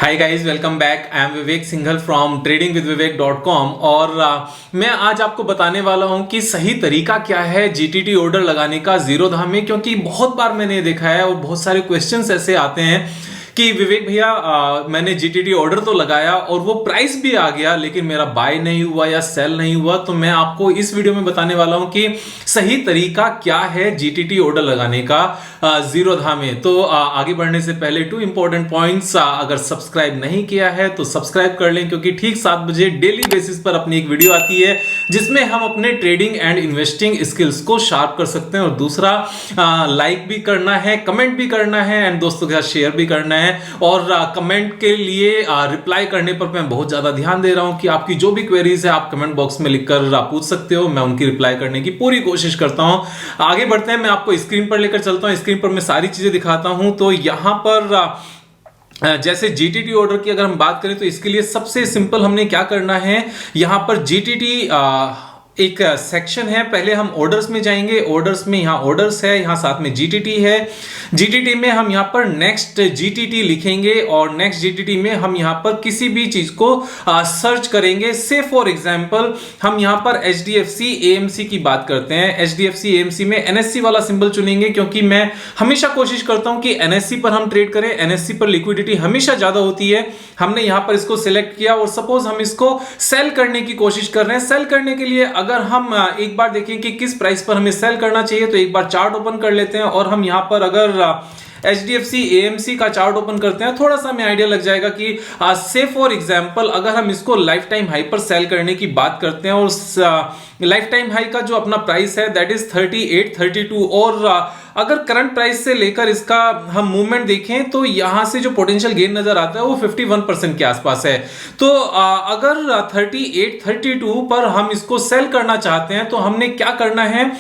Hi guys, welcome back. I am Vivek Singhal from tradingwithvivek.com और मैं आज आपको बताने वाला हूं कि सही तरीका क्या है जीटीटी ऑर्डर लगाने का जीरोधा में, क्योंकि बहुत बार मैंने देखा है और बहुत सारे क्वेश्चंस ऐसे आते हैं कि विवेक भैया मैंने जीटीटी ऑर्डर तो लगाया और वो प्राइस भी आ गया लेकिन मेरा बाय नहीं हुआ या सेल नहीं हुआ। तो मैं आपको इस वीडियो में बताने वाला हूं कि सही तरीका क्या है जीटीटी ऑर्डर लगाने का जीरोधा में। तो आगे बढ़ने से पहले 2 इंपॉर्टेंट पॉइंट्स, अगर सब्सक्राइब नहीं किया है तो सब्सक्राइब कर लें, क्योंकि ठीक 7 बजे डेली बेसिस पर अपनी एक वीडियो आती है जिसमें हम अपने ट्रेडिंग एंड इन्वेस्टिंग स्किल्स को शार्प कर सकते हैं। और दूसरा, लाइक भी करना है, कमेंट भी करना है एंड दोस्तों के साथ शेयर भी करना है। और कमेंट के लिए रिप्लाई करने पर मैं बहुत ज्यादा ध्यान दे रहा हूं कि आपकी जो भी क्वेरीज है आप कमेंट बॉक्स में लिखकर पूछ सकते हो, मैं उनकी रिप्लाई करने की पूरी कोशिश करता हूं। आगे बढ़ते हैं, मैं आपको स्क्रीन पर लेकर चलता हूं। स्क्रीन पर मैं सारी चीजें दिखाता हूं। तो यहां पर जैसे जीटीटी ऑर्डर की अगर हम बात करें तो इसके लिए सबसे सिंपल हमने क्या करना है, यहां पर जीटीटी एक सेक्शन है। पहले हम ऑर्डर्स में जाएंगे। ऑर्डर्स में यहां ऑर्डर्स है, यहां साथ में जीटीटी है। जीटीटी में हम यहां पर नेक्स्ट जीटीटी लिखेंगे और नेक्स्ट जीटीटी में हम यहां पर किसी भी चीज को सर्च करेंगे। से फॉर एग्जांपल हम यहां पर एचडीएफसी एएमसी की बात करते हैं। एचडीएफसी एएमसी में एनएससी वाला सिंबल चुनेंगे, क्योंकि मैं हमेशा कोशिश करता हूं कि एनएससी पर हम ट्रेड करें। एनएससी पर लिक्विडिटी हमेशा ज्यादा होती है। हमने यहां पर इसको सिलेक्ट किया और सपोज हम इसको सेल करने की कोशिश कर रहे हैं। सेल करने के लिए अगर हम एक बार देखें कि किस प्राइस पर हमें सेल करना चाहिए, तो एक बार चार्ट ओपन कर लेते हैं और हम यहां पर अगर एचडीएफसी एएमसी का चार्ट ओपन करते हैं, थोड़ा सा हमें आइडिया लग जाएगा कि से फॉर एग्जांपल अगर हम इसको लाइफ टाइम हाई पर सेल करने की बात करते हैं और लाइफ टाइम हाई का जो अपना प्राइस है दैट इज 3832 और अगर करंट प्राइस से लेकर इसका हम मूवमेंट देखें तो यहां से जो पोटेंशियल गेन नजर आता है वो 51% के आसपास है। तो अगर 3832 पर हम इसको सेल करना चाहते हैं तो हमने क्या करना है,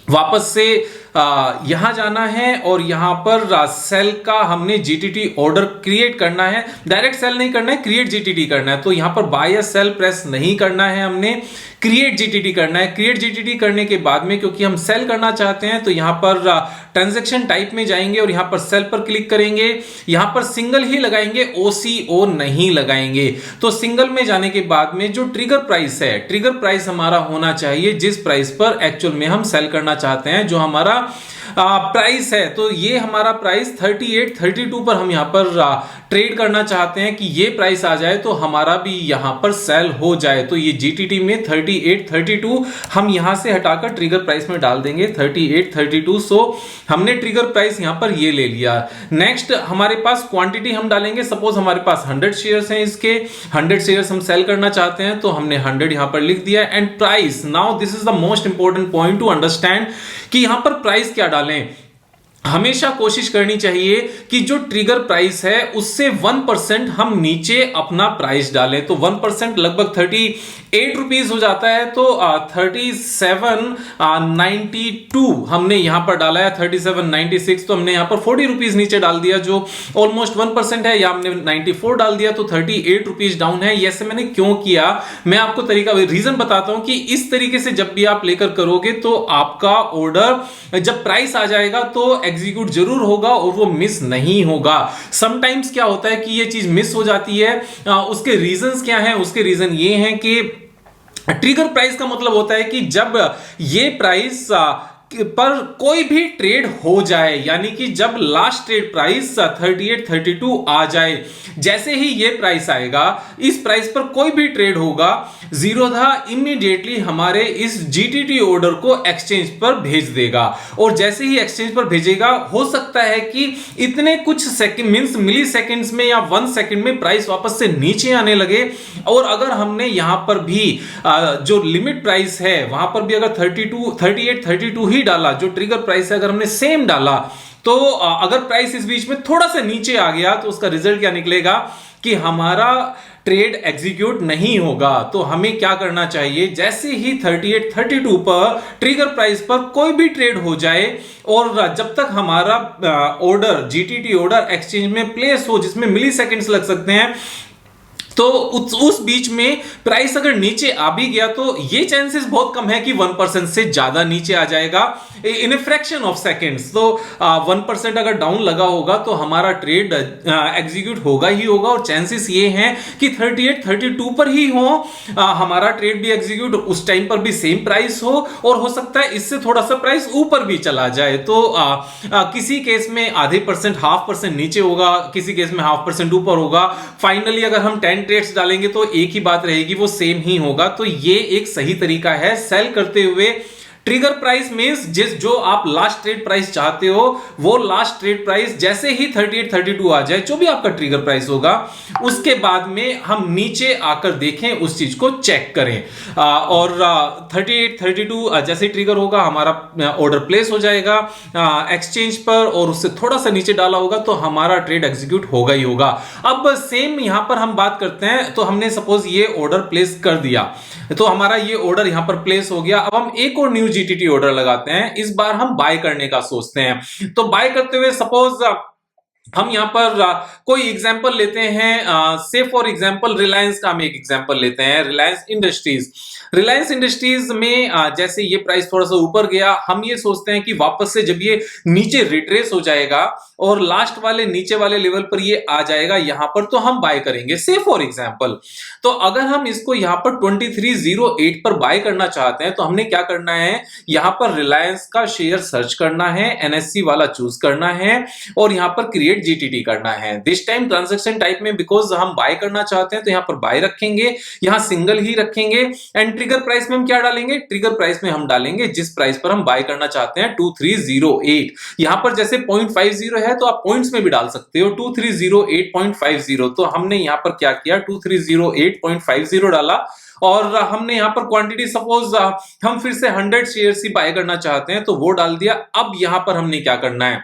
वापस से यहां जाना है और यहां पर सेल का हमने जीटीटी ऑर्डर क्रिएट करना है। डायरेक्ट सेल नहीं करना है, क्रिएट जीटीटी करना है। तो यहां पर बाय या सेल प्रेस नहीं करना है, हमने क्रिएट जीटीटी करना है। क्रिएट जीटीटी करने के बाद में, क्योंकि हम सेल करना चाहते हैं, तो यहां पर ट्रांजैक्शन टाइप में जाएंगे और यहां पर सेल पर क्लिक करेंगे। यहां पर सिंगल ही लगाएंगे, ओसीओ नहीं लगाएंगे। तो सिंगल में जाने के बाद में जो ट्रिगर प्राइस है, ट्रिगर प्राइस हमारा होना चाहिए जिस प्राइस पर एक्चुअल में हम सेल करना चाहते हैं, जो हमारा प्राइस है। तो ये हमारा प्राइस 3832 पर हम यहां पर ट्रेड करना चाहते हैं कि ये प्राइस आ जाए तो हमारा भी यहां पर सेल हो जाए। तो ये जीटीटी में 3832 हम यहां से हटाकर ट्रिगर प्राइस में डाल देंगे 3832। सो हमने ट्रिगर प्राइस यहां पर ये ले लिया। नेक्स्ट हमारे पास क्वांटिटी हम डालेंगे। सपोज हमारे पास 100 शेयर्स हैं, इसके 100 शेयर्स हम सेल करना चाहते हैं, तो हमने 100 यहां पर लिख दिया। And price, now this is the most important point two understand कि यहां पर प्राइस क्या डालें। हमेशा कोशिश करनी चाहिए कि जो ट्रिगर प्राइस है उससे 1% हम नीचे अपना प्राइस डालें। तो 1% लगभग 38 रुपीज हो जाता है। तो 3792 हमने यहां पर डाला है, 3796 तो हमने यहां पर 40 रुपीज नीचे डाल दिया, जो ऑलमोस्ट 1% है। या हमने 94 डाल दिया तो 38 रुपीज डाउन है। ऐसे मैंने क्यों किया, मैं आपको तरीका रीजन बताता हूं कि इस तरीके से जब भी आप लेकर करोगे तो आपका ऑर्डर जब प्राइस आ जाएगा तो एग्जीक्यूट जरूर होगा और वो मिस नहीं होगा। समटाइम्स क्या होता है कि ये चीज मिस हो जाती है। उसके रीजंस क्या हैं? उसके रीजन ये हैं कि ट्रिगर प्राइस का मतलब होता है कि जब ये प्राइस पर कोई भी ट्रेड हो जाए, यानी कि जब लास्ट ट्रेड प्राइस 3832 आ जाए, जैसे ही ये प्राइस आएगा, इस प्राइस पर कोई भी ट्रेड होगा, जीरोधा इमीडिएटली हमारे इस जीटीटी ऑर्डर को एक्सचेंज पर भेज देगा। और जैसे ही एक्सचेंज पर भेजेगा, हो सकता है कि इतने कुछ सेकंड मींस मिली सेकंड्स में या 1 सेकंड में प्राइस वापस से नीचे आने लगे। और अगर हमने यहां पर भी जो लिमिट प्राइस है वहां पर भी अगर 3832 ही डाला, जो ट्रिगर प्राइस है अगर हमने सेम डाला, तो अगर प्राइस इस बीच में थोड़ा सा नीचे आ गया तो उसका रिजल्ट क्या निकलेगा कि हमारा ट्रेड एग्जीक्यूट नहीं होगा। तो हमें क्या करना चाहिए, जैसे ही 3832 पर ट्रिगर प्राइस पर कोई भी ट्रेड हो जाए और जब तक हमारा ऑर्डर जीटीटी ऑर्डर एक्सचेंज में प्लेस हो, जिसमें मिली सेकेंड्स लग सकते हैं, तो उस बीच में प्राइस अगर नीचे आ भी गया तो ये चांसेस बहुत कम है कि 1% से ज्यादा नीचे आ जाएगा इन ए फ्रैक्शन ऑफ सेकेंड्स। तो 1% अगर डाउन लगा होगा तो हमारा ट्रेड एग्जीक्यूट होगा ही होगा, और चांसेस ये हैं कि 38 32 पर ही हो हमारा ट्रेड भी एग्जीक्यूट, उस टाइम पर भी सेम प्राइस हो, और हो सकता है इससे थोड़ा सा प्राइस ऊपर भी चला जाए। तो किसी केस में आधे परसेंट, 0.5% नीचे होगा, किसी केस में 0.5% ऊपर होगा। फाइनली अगर हम 10 ट्रेड्स डालेंगे तो एक ही बात रहेगी, वो सेम ही होगा। तो ये एक सही तरीका है सेल करते हुए। ट्रिगर प्राइस मींस जो आप लास्ट ट्रेड प्राइस चाहते हो वो लास्ट ट्रेड प्राइस जैसे ही 38 32 आ जाए, जो भी आपका ट्रिगर प्राइस होगा, उसके बाद में हम नीचे आकर देखें, उस चीज को चेक करें और 38 32 जैसे ट्रिगर होगा हमारा ऑर्डर प्लेस हो जाएगा एक्सचेंज पर, और उससे थोड़ा सा नीचे डाला होगा तो हमारा ट्रेड एग्जीक्यूट होगा ही होगा। अब सेम यहां पर हम बात करते हैं, तो हमने सपोज ये ऑर्डर प्लेस कर दिया, तो हमारा ये ऑर्डर यहां पर प्लेस हो गया। अब हम एक और न्यू जीटीटी ऑर्डर लगाते हैं, इस बार हम बाय करने का सोचते हैं। तो बाय करते हुए सपोज हम यहां पर कोई एग्जांपल लेते हैं, से फॉर एग्जांपल रिलायंस का हम एक एग्जांपल लेते हैं, रिलायंस इंडस्ट्रीज। रिलायंस इंडस्ट्रीज में जैसे ये प्राइस थोड़ा सा ऊपर गया, हम ये सोचते हैं कि वापस से जब ये नीचे रिट्रेस हो जाएगा और लास्ट वाले नीचे वाले लेवल पर ये आ जाएगा यहां पर, तो हम बाय करेंगे से फॉर एग्जांपल। तो अगर हम इसको यहां पर 2308 पर बाय करना चाहते हैं तो हमने क्या करना है, यहां पर रिलायंस का शेयर सर्च करना है, एनएससी वाला चूज करना है और यहां पर क्रिएट जीटीटी करना है। दिस टाइम ट्रांजैक्शन टाइप में बिकॉज हम बाय करना चाहते हैं तो यहां पर बाय रखेंगे, यहां सिंगल ही रखेंगे। एंड ट्रिगर प्राइस में हम क्या डालेंगे, ट्रिगर प्राइस में हम डालेंगे जिस प्राइस पर हम बाय करना चाहते हैं 2308। यहां पर जैसे 0.50 है तो आप पॉइंट्स में भी डाल सकते हो 2308.50। तो हमने यहां पर क्या किया, 2308.50 डाला, और हमने यहां पर क्वांटिटी सपोज हम फिर से 100 शेयर्स ही बाय करना चाहते हैं तो वो डाल दिया। अब यहां पर हमने क्या करना है,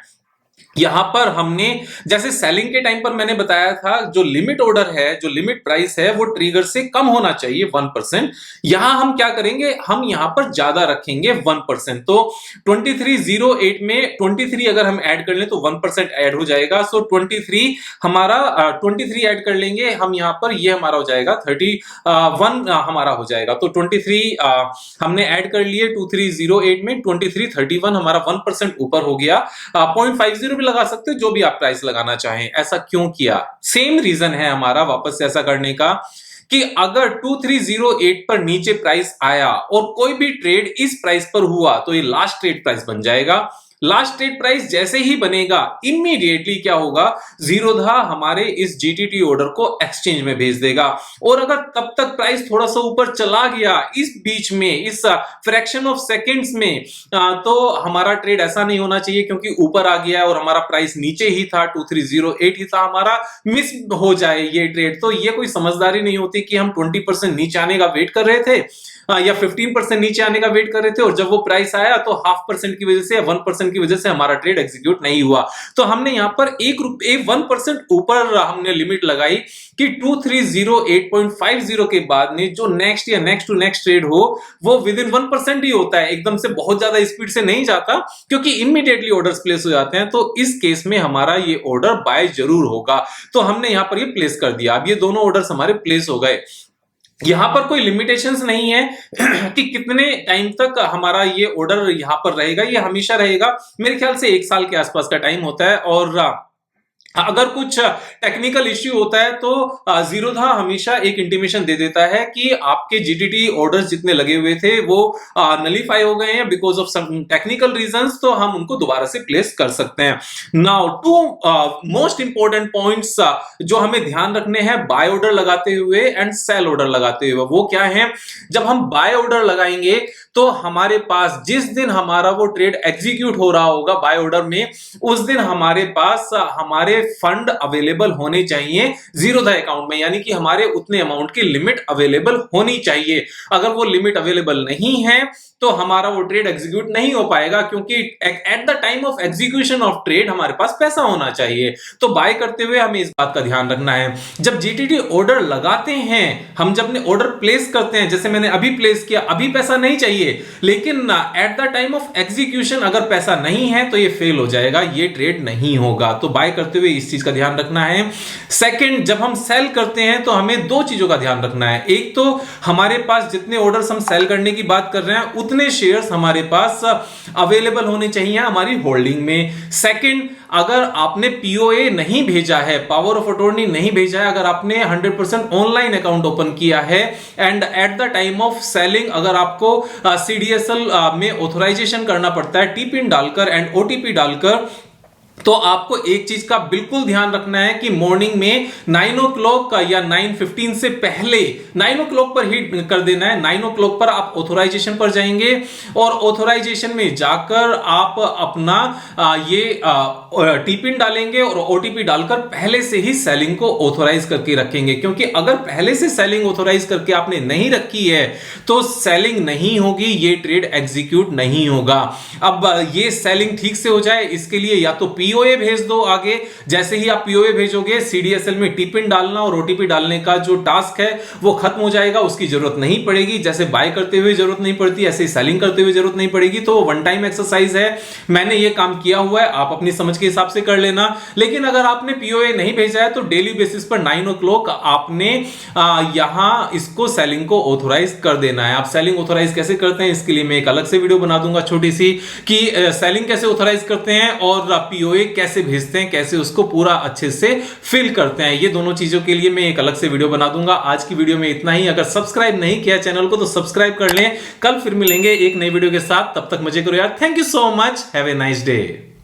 यहां पर हमने जैसे सेलिंग के टाइम पर मैंने बताया था, जो लिमिट ऑर्डर है, जो लिमिट प्राइस है, वो ट्रिगर से कम होना चाहिए 1%। यहां हम क्या करेंगे, हम यहां पर ज्यादा रखेंगे 1%। तो 2308 में 23 अगर हम ऐड कर लें तो 1% ऐड हो जाएगा। सो 23 हमारा 23 ऐड कर लेंगे हम यहां पर, ये हमारा हो जाएगा 31 हमारा हो जाएगा। तो 23 हमने ऐड कर लिए 2308 में, 23 31 हमारा 1% ऊपर हो गया। 0.50 लगा सकते हो, जो भी आप प्राइस लगाना चाहें। ऐसा क्यों किया, सेम रीजन है हमारा वापस से ऐसा करने का कि अगर 2308 पर नीचे प्राइस आया और कोई भी ट्रेड इस प्राइस पर हुआ तो ये लास्ट ट्रेड प्राइस बन जाएगा। लास्ट ट्रेड प्राइस जैसे ही बनेगा इमीडिएटली क्या होगा, जीरोधा हमारे इस जीटीटी ऑर्डर को एक्सचेंज में भेज देगा। और अगर तब तक प्राइस थोड़ा सा ऊपर चला गया इस बीच में, इस फ्रैक्शन ऑफ सेकंड्स में, तो हमारा ट्रेड ऐसा नहीं होना चाहिए क्योंकि ऊपर आ गया और हमारा प्राइस नीचे ही था, 2308 ही था, हमारा मिस हो जाए ये ट्रेड। तो ये कोई समझदारी नहीं होती कि हम 20% नीचे आने का वेट कर रहे थे या 15% नीचे आने का वेट कर रहे थे, और जब वो प्राइस आया तो 0.5% की वजह से, 1% की वजह से हमारा ट्रेड एग्जीक्यूट नहीं हुआ। तो हमने यहां पर 1% ऊपर हमने लिमिट लगाई कि 2308.50 के बाद में जो नेक्स्ट या नेक्स्ट टू नेक्स्ट ट्रेड हो वो विद इन 1% ही होता है, एकदम से बहुत ज्यादा स्पीड से नहीं जाता क्योंकि इमीडिएटली ऑर्डर्स प्लेस हो जाते हैं। तो इस केस में हमारा ये ऑर्डर बाय जरूर होगा। तो हमने यहां पर ये प्लेस कर दिया। अब ये दोनों ऑर्डर्स हमारे प्लेस हो गए। यहां पर कोई लिमिटेशंस नहीं है कि कितने टाइम तक हमारा ये ऑर्डर यहां पर रहेगा, ये हमेशा रहेगा। मेरे ख्याल से 1 साल के आसपास का टाइम होता है। और अगर कुछ टेक्निकल इश्यू होता है तो जीरोधा हमेशा एक इंटीमेशन दे देता है कि आपके जीटीटी ऑर्डर्स जितने लगे हुए थे वो नलीफाई हो गए हैं because of some technical reasons, तो हम उनको दोबारा से प्लेस कर सकते हैं। Now two most important points जो हमें ध्यान रखने हैं बाय ऑर्डर लगाते हुए एंड सेल ऑर्डर लगाते हुए, वो क्या है, जब हम बाय ऑर्डर लगाएंगे तो हमारे पास जिस दिन हमारा वो ट्रेड एग्जीक्यूट हो रहा होगा बाय ऑर्डर में, उस दिन हमारे पास हमारे फंड अवेलेबल होने चाहिए जीरोधा अकाउंट में, यानी कि हमारे उतने अमाउंट की लिमिट अवेलेबल होनी चाहिए। अगर वो लिमिट अवेलेबल नहीं है तो हमारा वो ट्रेड एग्जीक्यूट नहीं हो पाएगा, क्योंकि at the time of execution of trade हमारे पास पैसा होना चाहिए। तो बाय करते हुए हमें इस बात का ध्यान रखना है। जब जीटीटी ऑर्डर लगाते हैं, हम जब अपने ऑर्डर प्लेस करते हैं, जैसे मैंने अभी प्लेस किया, अभी पैसा नहीं चाहिए, लेकिन at the time of execution अगर पैसा नहीं है तो ये फेल हो जाएगा, ये ट्रेड नहीं होगा। तो बाय करते हुए इस चीज का ध्यान रखना है। सेकंड, जब हम सेल करते हैं तो हमें दो चीजों का ध्यान रखना है। एक तो हमारे पास जितने ऑर्डर्स हम सेल करने की बात कर रहे हैं उतने शेयर्स हमारे पास अवेलेबल होने चाहिए हमारी होल्डिंग में। सेकंड, अगर आपने पीओए नहीं भेजा है, पावर ऑफ अटॉर्नी नहीं भेजा है, अगर आपने 100% ऑनलाइन अकाउंट ओपन किया है and at the time of selling अगर आपको सीडीएसएल में ऑथराइजेशन करना पड़ता है टी पिन डालकर एंड ओटीपी डालकर, तो आपको एक चीज का बिल्कुल ध्यान रखना है कि मॉर्निंग में 9 o'clock या 9:15 से पहले 9 o'clock पर ही कर देना है। 9 o'clock पर आप ऑथराइजेशन पर जाएंगे और ऑथराइजेशन में जाकर आप अपना ये टीपिन डालेंगे और ओटीपी डालकर पहले से ही सेलिंग को ऑथराइज करके रखेंगे, क्योंकि अगर पहले से सेलिंग ऑथराइज करके आपने नहीं रखी है तो सेलिंग नहीं होगी, ये ट्रेड एग्जीक्यूट नहीं होगा। अब ये सेलिंग ठीक से हो जाए इसके लिए या तो पीओए भेज दो आगे, जैसे ही आप पीओए भेजोगे सीडीएसएल में टीपिन डालना और ओटीपी डालने का जो टास्क है वो खत्म हो जाएगा, उसकी जरूरत नहीं पड़ेगी। जैसे बाय करते हुए जरूरत नहीं पड़ती ऐसे ही सेलिंग करते हुए जरूरत नहीं पड़ेगी। तो वन टाइम एक्सरसाइज है, मैंने ये काम किया हुआ है, आप अपनी समझ के हिसाब से कर लेना। लेकिन अगर आपने पीओए नहीं भेजा है तो डेली बेसिस पर 9 o'clock आपने यहां इसको सेलिंग को ऑथराइज कर देना है। आप सेलिंग ऑथराइज कैसे करते हैं इसके लिए मैं एक अलग से वीडियो बना दूंगा छोटी सी, कि सेलिंग कैसे ऑथराइज करते हैं और पीओए कैसे भेजते हैं, कैसे उसको पूरा अच्छे से फिल करते हैं। ये दोनों चीजों के लिए मैं एक अलग से वीडियो बना दूंगा। आज की वीडियो में इतना ही। अगर सब्सक्राइब नहीं किया चैनल को तो सब्सक्राइब कर लें। कल फिर मिलेंगे एक नई वीडियो के साथ, तब तक मजे करो यार। Thank you so much, have a nice day.